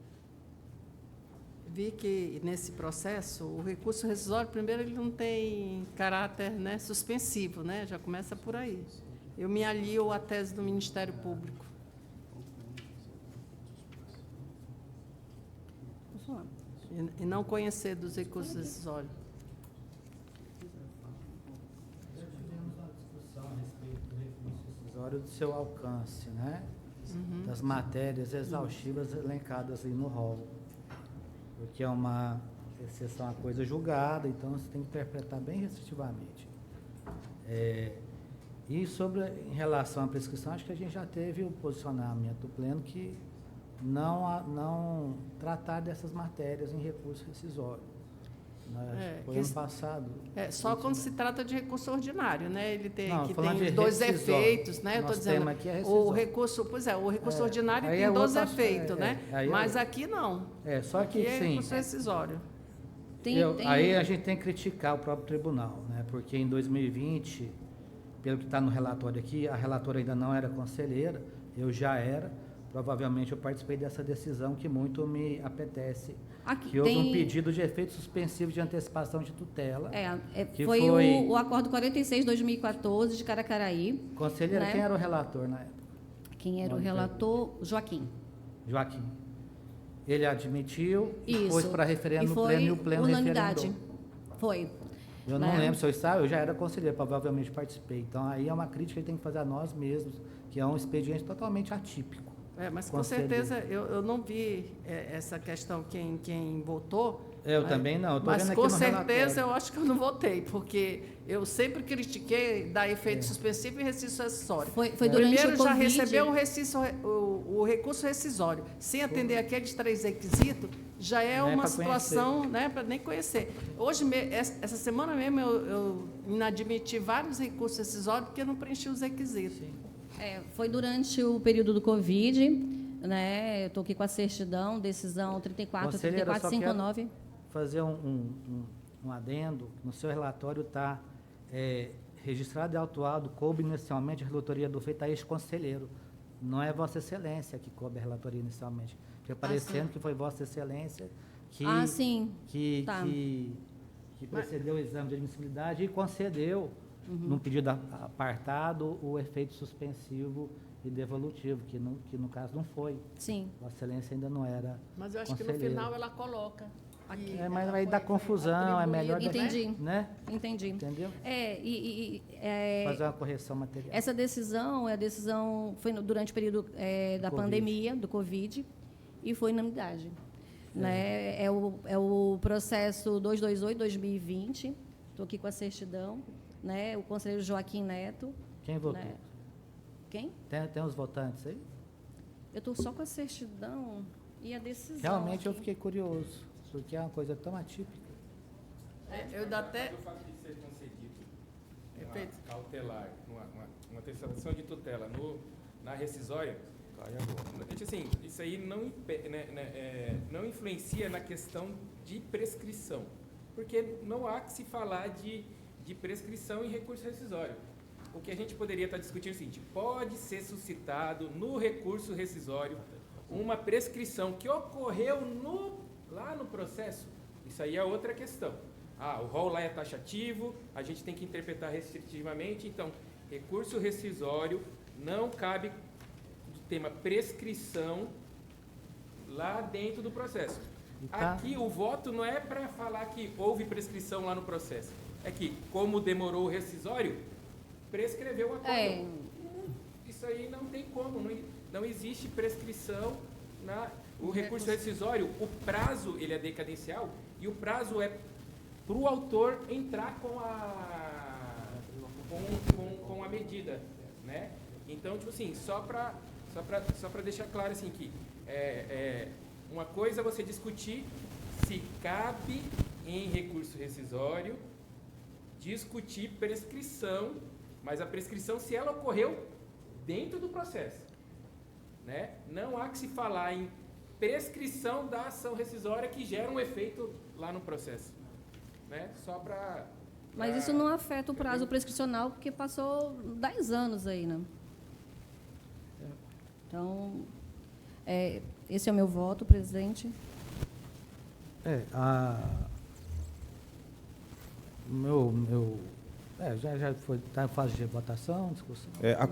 vi que, nesse processo, o recurso rescisório, primeiro, ele não tem caráter, né, suspensivo, né? Já começa por aí. Eu me alio à tese do Ministério Público. E não conhecer dos recursos rescisórios. Já tivemos uma discussão a respeito do recurso rescisório relatório do seu alcance, né? Das matérias exaustivas elencadas aí no rol. Porque é uma exceção à coisa julgada, então você tem que interpretar bem restritivamente. E em relação à prescrição, acho que a gente já teve o posicionamento do pleno que não tratar dessas matérias em recurso rescisório. Foi ano passado. Só quando se trata de recurso ordinário, né? Ele tem Não, que falando tem de os dois rescisório. efeitos, né? Eu estou Nosso dizendo, tema aqui é o rescisório. recurso, o recurso ordinário aí tem é 12 outro assunto, efeitos, né? aí é Mas outro. aqui não. Só que Aqui é sim. recurso rescisório. Aí a gente tem que criticar o próprio tribunal, né? Porque em 2020, pelo que está no relatório aqui, a relatora ainda não era conselheira, eu já era. Provavelmente eu participei dessa decisão que muito me apetece. Aqui Que houve um tem- pedido de efeito suspensivo de antecipação de tutela. Que foi foi- o acordo 46/2014 de Caracaraí. Conselheira, né? quem era o relator na época? Quem era o Nome relator? Joaquim. Joaquim. Ele admitiu, Isso. pôs para referendo E no foi pleno e o pleno unanimidade. referendou. Foi. Eu não né? lembro se eu estava, eu já era conselheiro, provavelmente participei. Então aí é uma crítica que a gente tem que fazer a nós mesmos, que é um expediente totalmente atípico. Mas com Conselheiro. certeza eu não vi essa questão quem votou. Eu também não, eu estou Mas vendo aqui com no certeza relatório. eu acho que eu não votei, porque eu sempre critiquei dar efeito suspensivo e rescisório rescisório. Foi durante Primeiro o já Covid. recebeu o recurso rescisório, sem atender aqueles 3 requisitos, já é Nem uma pra situação, né, para nem conhecer. Hoje, essa semana mesmo, eu inadmiti vários recursos rescisórios porque eu não preenchi os requisitos. Foi durante o período do Covid, né? Eu estou aqui com a certidão, decisão Conselheira, eu só 3459. fazer um adendo, no seu relatório está registrado e autuado, coube inicialmente a relatoria do feito a este conselheiro. Não é Vossa Excelência que coube a relatoria inicialmente. Fica parecendo que foi Vossa Excelência que, Sim. que, Tá. que, que procedeu o exame de admissibilidade e concedeu, num pedido apartado, o efeito suspensivo e devolutivo, que no caso não foi. Sim. Vossa Excelência ainda não era Mas eu acho que no conselheiro. final ela coloca aqui. Mas ela aí dá foi confusão, é atribuída, melhor... Entendi. Né? Entendi. Entendeu? Fazer uma correção material. Essa decisão, foi durante o período da Covid. pandemia, do Covid, e foi unanimidade. Né? É o processo 228/2020, estou aqui com a certidão, né? O conselheiro Joaquim Neto. Quem votou? Né? Quem? Tem os votantes aí? Eu estou só com a certidão e a decisão. Realmente eu aqui. fiquei curioso, porque é uma coisa tão atípica. Eu dou até... O fato de ser concedido Perfeito. uma cautelar, uma antecipação de tutela na rescisória, assim, isso aí não influencia na questão de prescrição, porque não há que se falar de prescrição em recurso rescisório. O que a gente poderia estar discutindo é o seguinte: pode ser suscitado no recurso rescisório uma prescrição que ocorreu lá no processo. Isso aí é outra questão. O rol lá é taxativo, a gente tem que interpretar restritivamente, então, recurso rescisório não cabe do tema prescrição lá dentro do processo. Aqui o voto não é para falar que houve prescrição lá no processo, é que, como demorou o rescisório, prescreveu o acordo. Isso aí não tem como, não existe prescrição o recurso rescisório. O prazo ele é decadencial e o prazo é para o autor entrar com a medida, né? Então, tipo assim, só para deixar claro assim que uma coisa é você discutir se cabe em recurso rescisório discutir prescrição, mas a prescrição se ela ocorreu dentro do processo, né? Não há que se falar em prescrição da ação rescisória que gera um efeito lá no processo, né? Só para... Mas isso não afeta o prazo prescricional, porque passou 10 anos aí, né? Então, esse é o meu voto, presidente. Já foi, está em fase de votação, discussão? A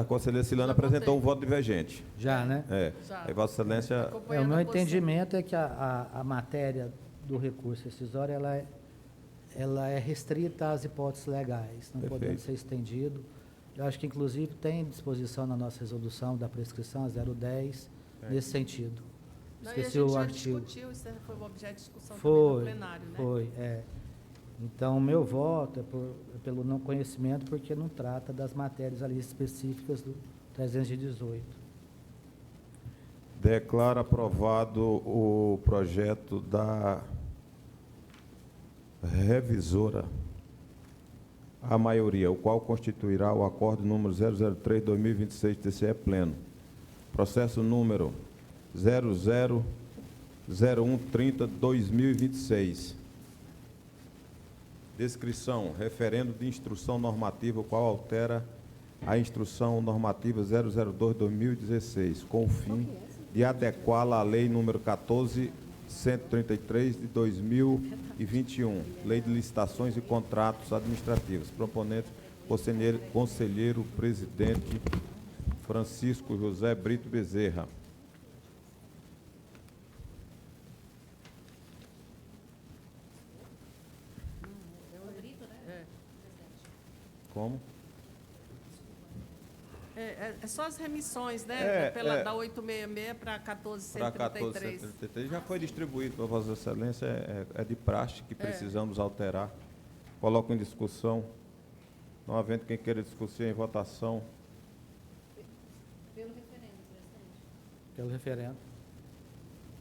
conselheira Silana apresentou um voto divergente. Já, né? Já. Aí Vossa Excelência... Acompanhando O meu a posição. entendimento é que a matéria do recurso rescisório, ela é restrita às hipóteses legais, não Perfeito. podendo ser estendido Eu acho que, inclusive, tem disposição na nossa resolução da prescrição, a 010, nesse sentido. Não, e a Esqueci gente o já artigo. discutiu, isso foi o objeto de discussão também no plenário, né? Foi, é. Então, o meu voto é pelo não conhecimento, porque não trata das matérias ali específicas do 318. Declaro aprovado o projeto da revisora, a maioria, o qual constituirá o acordo número 003/2026 TCE pleno. Processo número 000130/2026. Descrição: referendo de instrução normativa, o qual altera a instrução normativa 002/2016, com o fim de adequá-la à lei número 14.133 de 2021, Lei de Licitações e Contratos Administrativos. Proponente, conselheiro presidente Francisco José Brito Bezerra. Como? É só as remissões, né? Da 866 para Para 14.133. 14.133 já foi distribuído para Vossa Excelência, é de praxe que precisamos alterar. Coloco em discussão. Não havendo quem queira discutir em votação. Pelo referendo, presidente. Pelo referendo.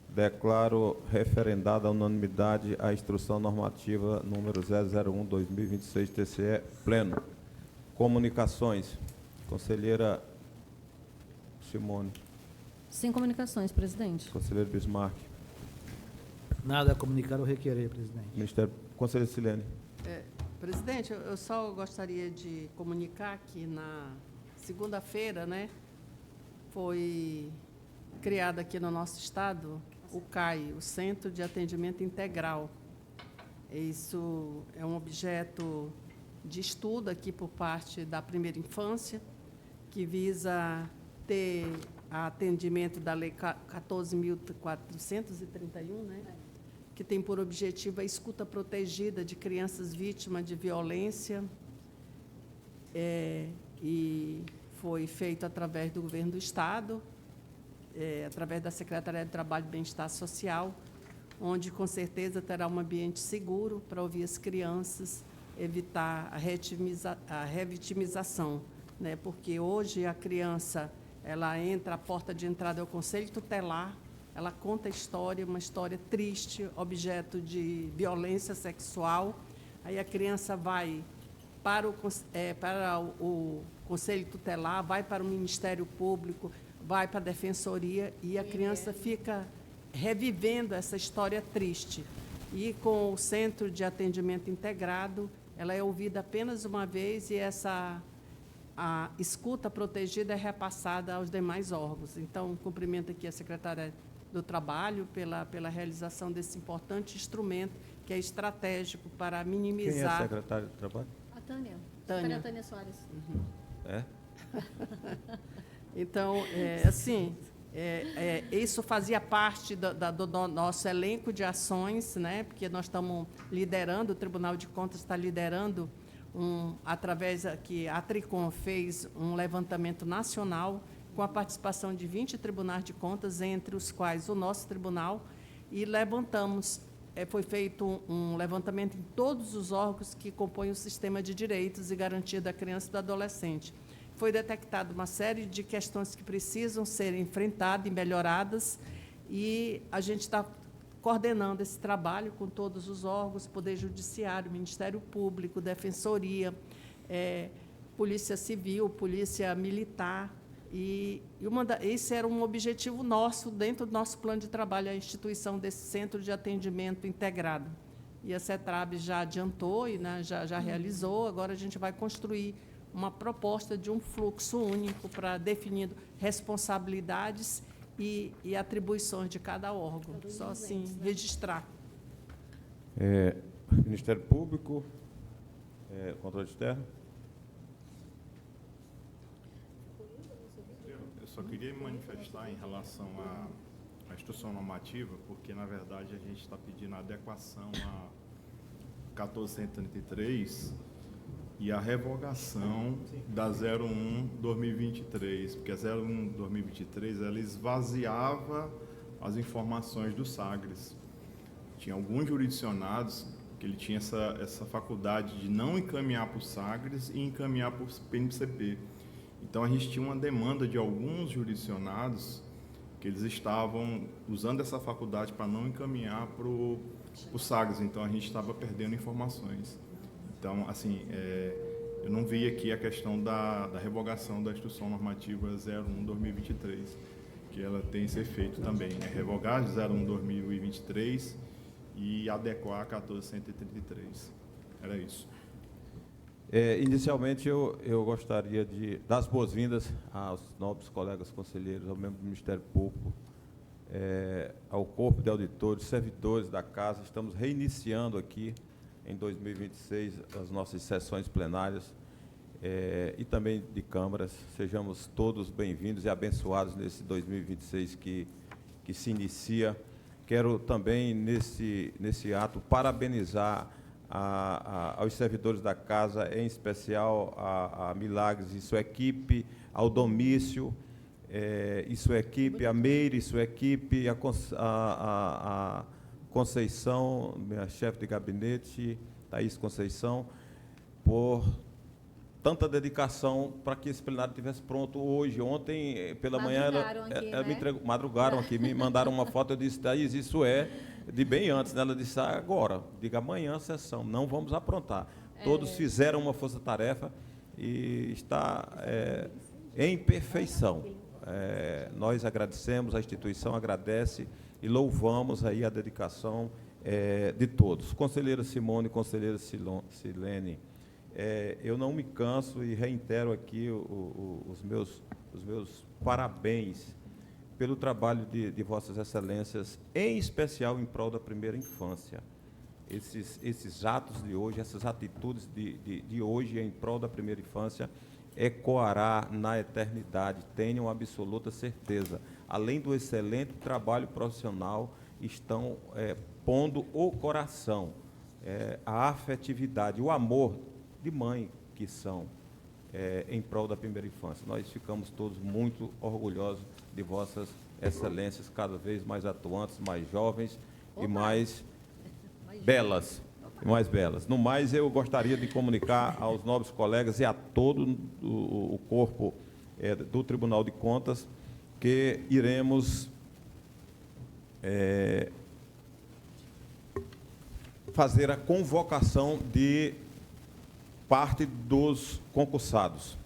Declaro referendada a unanimidade a instrução normativa número 001/2026 TCE pleno. Comunicações. Conselheira Simone. Sem comunicações, presidente. Conselheiro Bismarck. Nada a comunicar ou requerer, presidente. Ministério. Conselheiro Silene. Presidente, eu só gostaria de comunicar que na segunda-feira, né, foi criado aqui no nosso estado o CAI, o Centro de Atendimento Integral. Isso é um objeto de estudo aqui por parte da primeira infância, que visa ter atendimento da Lei 14.431, né? Que tem por objetivo a escuta protegida de crianças vítimas de violência, e foi feito através do Governo do Estado, através da Secretaria de Trabalho e Bem-Estar Social, onde, com certeza, terá um ambiente seguro para ouvir as crianças, evitar a revitimização, né? Porque hoje a criança, ela entra, a porta de entrada é o Conselho Tutelar, ela conta a história, uma história triste, objeto de violência sexual. Aí a criança vai para o Conselho Tutelar, vai para o Ministério Público, vai para a Defensoria, e a criança fica revivendo essa história triste. E com o Centro de Atendimento Integrado, ela é ouvida apenas uma vez e a escuta protegida é repassada aos demais órgãos. Então, cumprimento aqui a secretária do Trabalho pela realização desse importante instrumento, que é estratégico para minimizar... Quem é a secretária do Trabalho? A Tânia. Tânia. Tânia Soares. É? Então, isso fazia parte do nosso elenco de ações, né? Porque nós estamos liderando, o Tribunal de Contas está liderando, através que a Tricom fez um levantamento nacional com a participação de 20 tribunais de contas, entre os quais o nosso tribunal, e levantamos, foi feito um levantamento em todos os órgãos que compõem o sistema de direitos e garantia da criança e do adolescente. Foi detectada uma série de questões que precisam ser enfrentadas e melhoradas, e a gente está coordenando esse trabalho com todos os órgãos, Poder Judiciário, Ministério Público, Defensoria, Polícia Civil, Polícia Militar, e esse era um objetivo nosso, dentro do nosso plano de trabalho, a instituição desse Centro de Atendimento Integrado. E a CETRAB já adiantou e, né, já realizou, agora a gente vai construir uma proposta de um fluxo único para definir responsabilidades e atribuições de cada órgão. Só assim, registrar. Ministério Público, Controle Externo. Eu só queria me manifestar em relação à instrução normativa, porque, na verdade, a gente está pedindo a adequação a 1433 e a revogação da 01/2023, porque a 01/2023 ela esvaziava as informações do Sagres. Tinha alguns jurisdicionados que ele tinha essa faculdade de não encaminhar para o Sagres e encaminhar para o PNCP. Então a gente tinha uma demanda de alguns jurisdicionados que eles estavam usando essa faculdade para não encaminhar para o Sagres, então a gente estava perdendo informações. Então, assim, eu não vi aqui a questão da revogação da Instrução Normativa 01/2023, que ela tem esse efeito também, né? Revogar a 01/2023 e adequar a 1433. Era isso. Inicialmente, eu gostaria de dar as boas-vindas aos nobres colegas conselheiros, ao membro do Ministério Público, ao corpo de auditores, servidores da Casa. Estamos reiniciando aqui, em 2026, as nossas sessões plenárias e também de câmaras. Sejamos todos bem-vindos e abençoados nesse 2026 que se inicia. Quero também, nesse ato, parabenizar aos servidores da Casa, em especial a Milagres e sua equipe, ao Domício e sua equipe, a Meire e sua equipe, a Conceição, minha chefe de gabinete, Thaís Conceição, por tanta dedicação para que esse plenário estivesse pronto hoje. Ontem, pela manhã, madrugaram aqui, me mandaram uma foto, eu disse, Thaís, isso é de bem antes, né? Ela disse, agora, diga amanhã a sessão, não vamos aprontar. Todos fizeram uma força-tarefa e está em perfeição. Nós agradecemos, a instituição agradece e louvamos aí a dedicação de todos. Conselheira Simone, conselheira Silene, eu não me canso e reitero aqui os meus parabéns pelo trabalho de Vossas Excelências, em especial em prol da primeira infância. Esses atos de hoje, essas atitudes de hoje em prol da primeira infância, ecoará na eternidade, tenham absoluta certeza. Além do excelente trabalho profissional, estão pondo o coração, a afetividade, o amor de mãe que são em prol da primeira infância. Nós ficamos todos muito orgulhosos de Vossas Excelências, cada vez mais atuantes, mais jovens e mais belas. No mais, eu gostaria de comunicar aos nobres colegas e a todo o corpo do Tribunal de Contas que iremos fazer a convocação de parte dos concursados.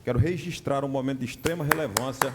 Quero registrar um momento de extrema relevância.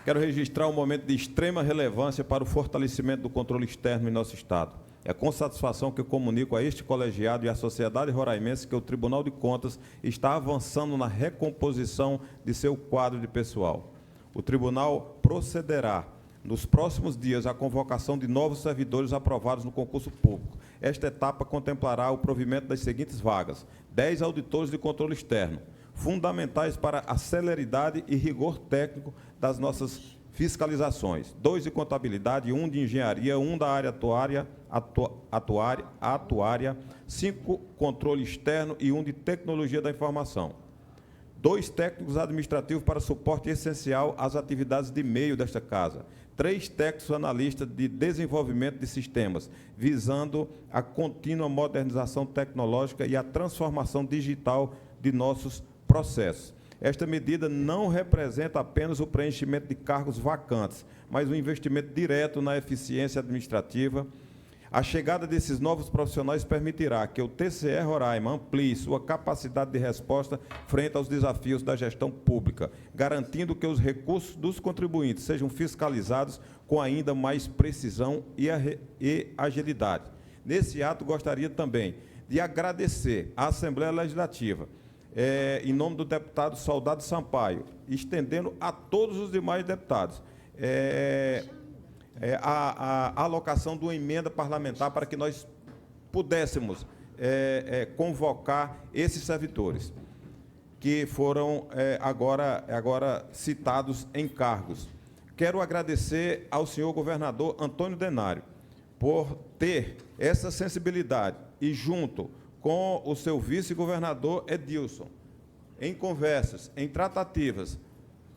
Quero registrar um momento de extrema relevância para o fortalecimento do controle externo em nosso Estado. É com satisfação que eu comunico a este colegiado e à sociedade roraimense que o Tribunal de Contas está avançando na recomposição de seu quadro de pessoal. O Tribunal procederá, nos próximos dias, à convocação de novos servidores aprovados no concurso público. Esta etapa contemplará o provimento das seguintes vagas: 10 auditores de controle externo, fundamentais para a celeridade e rigor técnico das nossas fiscalizações, 2 de contabilidade, 1 de engenharia, 1 da área atuária, 5 controle externo e 1 de tecnologia da informação. 2 técnicos administrativos para suporte essencial às atividades de meio desta Casa. 3 técnicos analistas de desenvolvimento de sistemas, visando a contínua modernização tecnológica e a transformação digital de nossos processos. Esta medida não representa apenas o preenchimento de cargos vacantes, mas um investimento direto na eficiência administrativa. A chegada desses novos profissionais permitirá que o TCE Roraima amplie sua capacidade de resposta frente aos desafios da gestão pública, garantindo que os recursos dos contribuintes sejam fiscalizados com ainda mais precisão e agilidade. Nesse ato, gostaria também de agradecer à Assembleia Legislativa, em nome do deputado Soldado Sampaio, estendendo a todos os demais deputados, a alocação de uma emenda parlamentar para que nós pudéssemos convocar esses servidores que foram agora citados em cargos. Quero agradecer ao senhor governador Antônio Denário por ter essa sensibilidade e junto com o seu vice-governador Edilson, em conversas, em tratativas,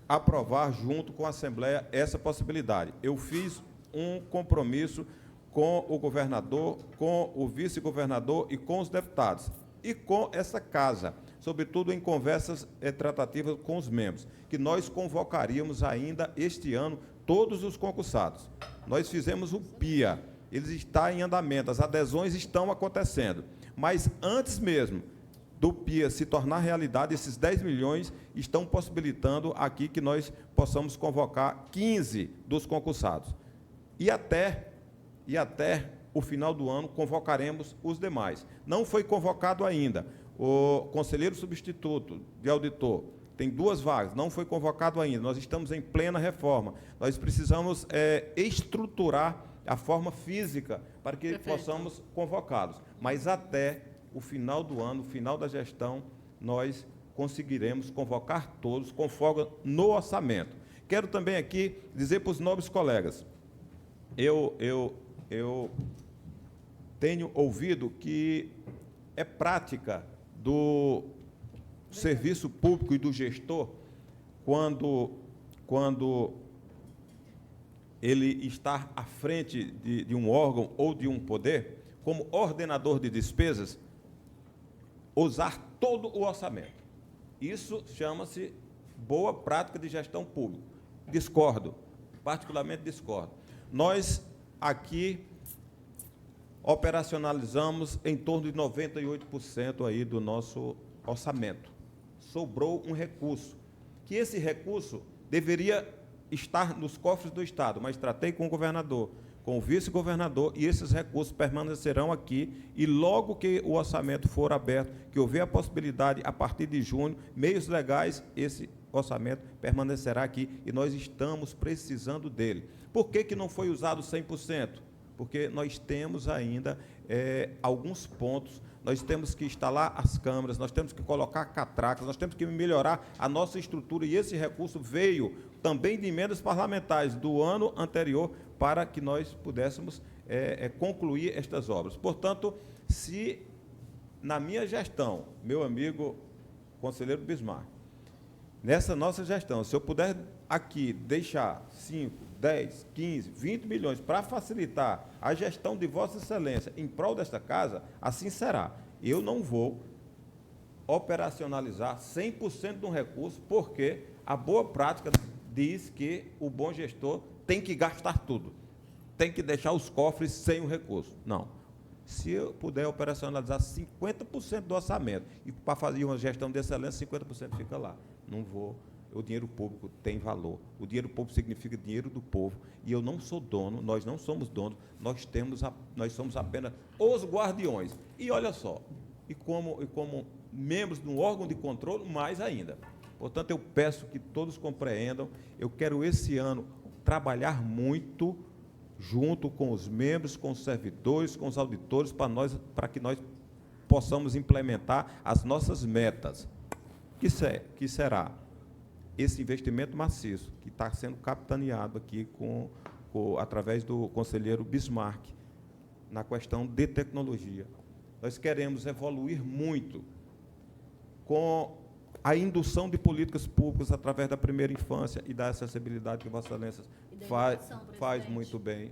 aprovar junto com a Assembleia essa possibilidade. Eu fiz um compromisso com o governador, com o vice-governador e com os deputados, e com essa casa, sobretudo em conversas tratativas com os membros, que nós convocaríamos ainda este ano todos os concursados. Nós fizemos o PIA, ele está em andamento, as adesões estão acontecendo, mas antes mesmo do PIA se tornar realidade, esses 10 milhões estão possibilitando aqui que nós possamos convocar 15 dos concursados. E até o final do ano convocaremos os demais. Não foi convocado ainda o conselheiro substituto de auditor, tem 2 vagas, não foi convocado ainda, nós estamos em plena reforma. Nós precisamos estruturar a forma física para que possamos convocá-los. Mas até o final do ano, final da gestão, nós conseguiremos convocar todos com folga no orçamento. Quero também aqui dizer para os nobres colegas, eu tenho ouvido que é prática do serviço público e do gestor, quando ele está à frente de um órgão ou de um poder, como ordenador de despesas, usar todo o orçamento. Isso chama-se boa prática de gestão pública. Discordo, particularmente discordo. Nós aqui operacionalizamos em torno de 98% aí do nosso orçamento. Sobrou um recurso, que esse recurso deveria estar nos cofres do Estado, mas tratei com o governador, com o vice-governador, e esses recursos permanecerão aqui, e logo que o orçamento for aberto, que houver a possibilidade, a partir de junho, meios legais, esse orçamento permanecerá aqui, e nós estamos precisando dele. Por que não foi usado 100%? Porque nós temos ainda alguns pontos, nós temos que instalar as câmeras, nós temos que colocar catracas, nós temos que melhorar a nossa estrutura, e esse recurso veio também de emendas parlamentares do ano anterior para que nós pudéssemos concluir estas obras. Portanto, se na minha gestão, meu amigo conselheiro Bismarck, nessa nossa gestão, se eu puder aqui deixar 5, 10, 15, 20 milhões para facilitar a gestão de Vossa Excelência em prol desta casa, assim será. Eu não vou operacionalizar 100% de um recurso, porque a boa prática diz que o bom gestor tem que gastar tudo, tem que deixar os cofres sem o recurso. Não. Se eu puder operacionalizar 50% do orçamento, e para fazer uma gestão de excelência, 50% fica lá. Não vou. O dinheiro público tem valor. O dinheiro público significa dinheiro do povo. E eu não sou dono, nós não somos donos, nós somos apenas os guardiões. E olha só, e como membros de um órgão de controle, mais ainda. Portanto, eu peço que todos compreendam, eu quero esse ano trabalhar muito junto com os membros, com os servidores, com os auditores, para que nós possamos implementar as nossas metas, que será esse investimento maciço, que está sendo capitaneado aqui através do conselheiro Bismarck, na questão de tecnologia. Nós queremos evoluir muito com a indução de políticas públicas através da primeira infância e da acessibilidade que Vossa Excelência faz muito bem.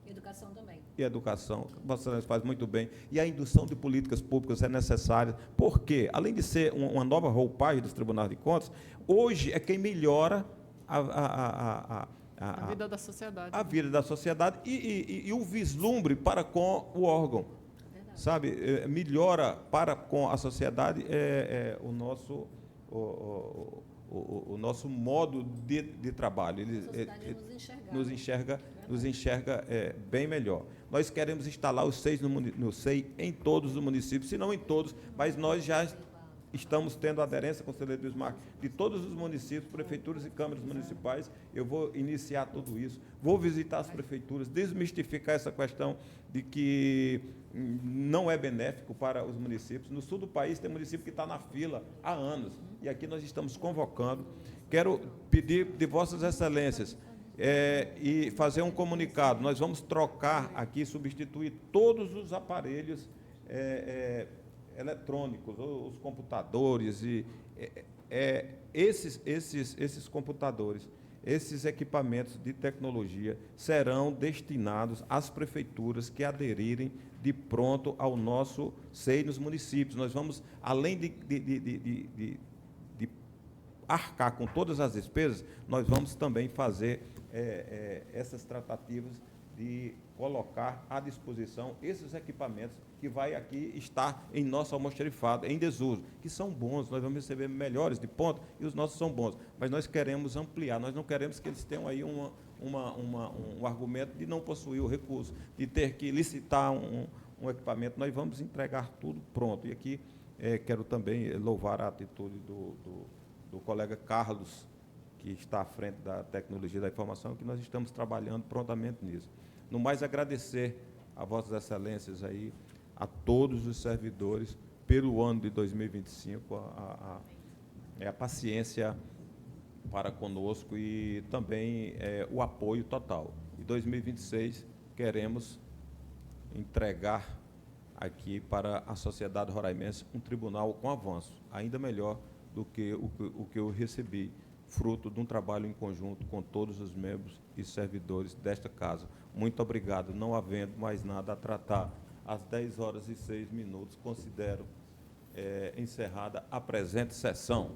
Educação também. E educação, Vossa Excelência faz muito bem. E a indução de políticas públicas é necessária, porque, além de ser uma nova roupagem dos tribunais de contas, hoje é quem melhora a vida da sociedade. A vida da sociedade e o vislumbre para com o órgão. Sabe, melhora para com a sociedade o nosso modo de trabalho. Ele nos enxerga bem melhor. Nós queremos instalar os SEI em todos os municípios, se não em todos, mas nós já estamos tendo aderência, conselheiro Bismarck, de todos os municípios, prefeituras e câmaras municipais. Eu vou iniciar tudo isso, vou visitar as prefeituras, desmistificar essa questão de que não é benéfico para os municípios. No sul do país tem município que está na fila há anos, e aqui nós estamos convocando. Quero pedir de Vossas Excelências e fazer um comunicado. Nós vamos trocar aqui, substituir todos os aparelhos eletrônicos, os computadores, esses computadores, esses equipamentos de tecnologia serão destinados às prefeituras que aderirem de pronto ao nosso SEI nos municípios. Nós vamos, além de arcar com todas as despesas, nós vamos também fazer essas tratativas de colocar à disposição esses equipamentos que vai aqui estar em nosso almoxarifado, em desuso, que são bons, nós vamos receber melhores de ponto e os nossos são bons, mas nós queremos ampliar, nós não queremos que eles tenham aí um argumento de não possuir o recurso, de ter que licitar um equipamento. Nós vamos entregar tudo pronto. E aqui quero também louvar a atitude do colega Carlos, que está à frente da tecnologia da informação, que nós estamos trabalhando prontamente nisso. No mais, agradecer a Vossas Excelências aí, a todos os servidores, pelo ano de 2025, a paciência para conosco e também o apoio total. Em 2026, queremos entregar aqui para a sociedade roraimense um tribunal com avanço, ainda melhor do que o que eu recebi, fruto de um trabalho em conjunto com todos os membros e servidores desta casa. Muito obrigado. Não havendo mais nada a tratar, às 10h06, considero encerrada a presente sessão.